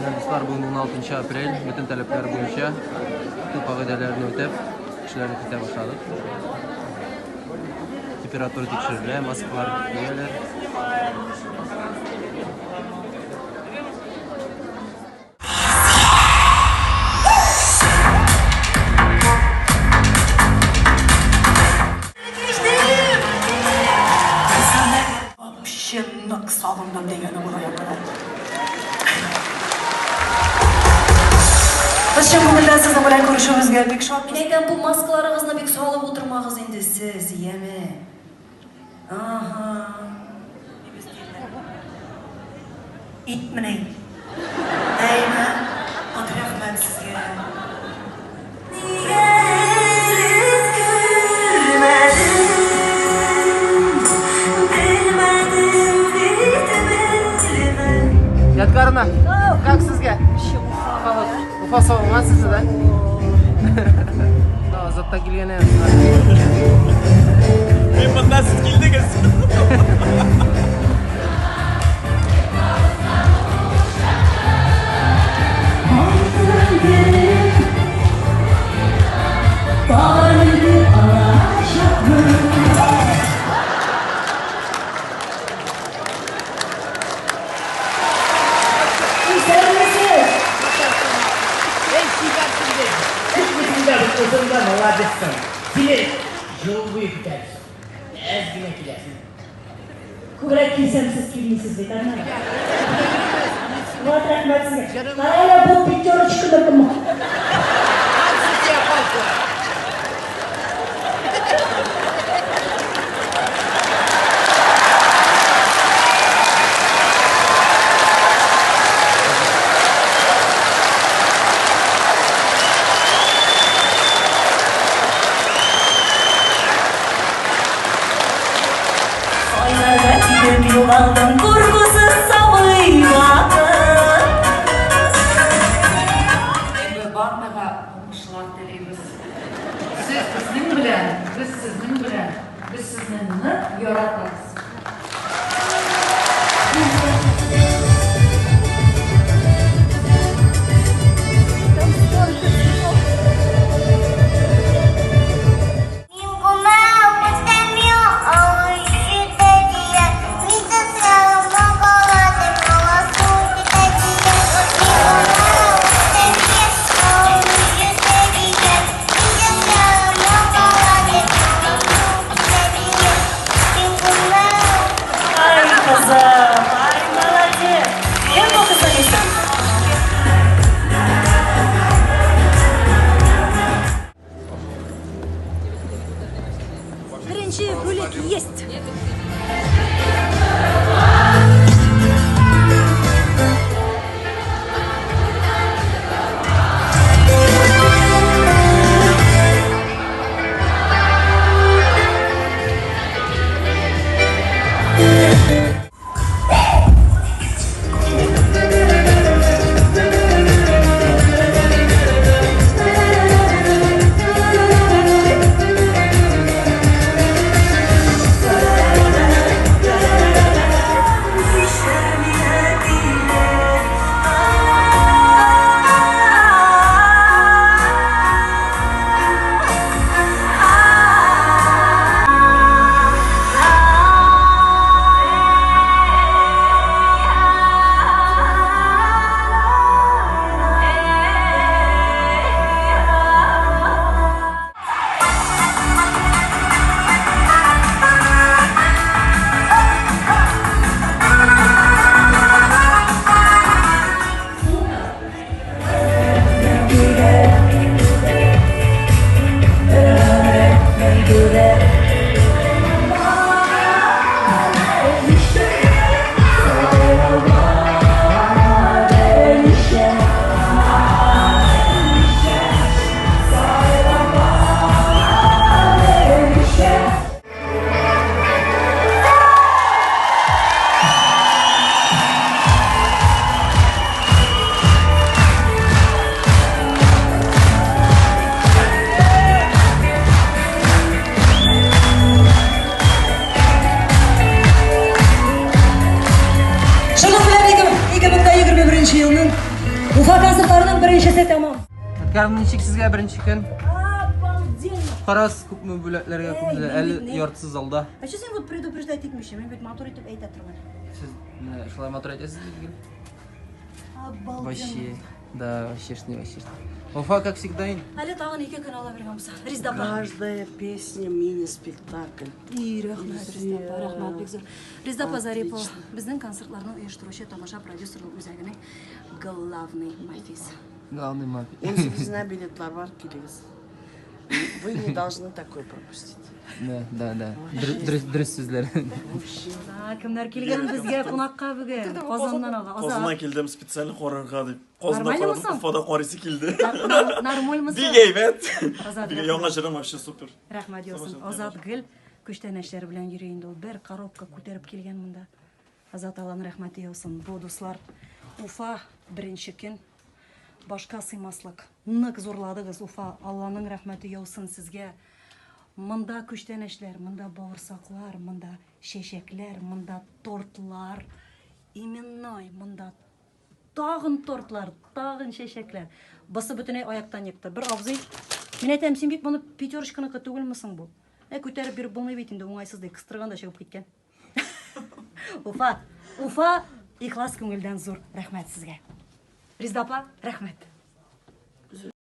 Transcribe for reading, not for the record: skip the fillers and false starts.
Dostlar, bugün 16 aprel. Bütün talepler boyunca tüm kagıdelerini ötep işlerini kite başladık. Temperatürü tekşirilir, maskalar giyilir. Şenlik salondan degeni buraya kadar. Biz şimdi sizin bilen görüşümüzge pek şok. Neden bu maskalarınızla pek sağlıp oturmağız indi siz, yeme? Aha. İtmeyin. Eyme. Adı rahmet sizge. Yatkarına. Как sizge? Ufa soğuma sizi de. Zatta gelgene yapsınlar. Ben bundan siz geldiniz. Uzundan oladısın. Bilir. Yol büyük gidersin. Ezgine gidersin. Kuvret kimsemsiz kimliksiz bir tane. Murat rahmet size. Karayla bu picture çıkılır mı? Yılanın kurgusu savıymadı. Ve bakmaga olmuşlar dileyimiz. Siz sizin bilen, biz sizin bilen, biz sizinle yaratırız. Como eu tenho hoje de dia, me dá Уфа концертларының біріншісі tamam. Әткәрім ничек сезгә беренче көн? Обалденно. Карас күпме бүләкләргә күмде. Әле яртысыз залда. А что сен вот предупреждать етмеші? Мен бет мотор етіп әйтә тұрмын. Сез менә шулай матур әйтәсез бит. Обалденно. Вообще, да, вообще. Уфа, как всегда. Әлі тағын 2 күн ала берген болса. Риздапа. Каждая песня мини-спектакль. И рахмат, Риздапа, рахмат бек зор. Риздапа Зарипова, біздің концертларның ұйыштырушы тамаша продюсерлік үзәгінің главный мафис. Главный мафия. 18 билетлар бар, келіңіз. Вы не должны такое пропустить. Да. Дұрыс сөздер. Кімдер келген бізге қонаққа бүгін? Қазаннан аға. Қазаннан келдім специально қорырға деп. Нормально Қазанда мısın? Уфада қорысы келді. Нормаль мısın? Биг эйбет. Азат, Биг яңа жырым вообще супер. Рахмат диyorsun. Азат Гүл күштәнәшләр белән йөри инде ул. Бер коробка күтәреп килгән монда. Азат Алланың рәхмәте яусын. Бу дуслар Уфа беренче көн башка сыймаслык. Нык зурладыгыз Уфа. Алланың рәхмәте яусын сезгә. Монда күштәнәшләр, монда бавырсаклар, монда шәшәкләр, монда тортлар. Именно монда тагын тортлар, тагын шәшәкләр. Басы бөтенләй аяктан йыкты. Бер абзый, мин әйтәм, син бит моны пятерочканыкы түгелмесең бу? Күтәреп биреп булмый бит инде, уңайсыз ди, кыстырганда чыгып киткән. Уфа, ихлас күңелдән зур рәхмәт сезгә. Риздапа, рәхмәт.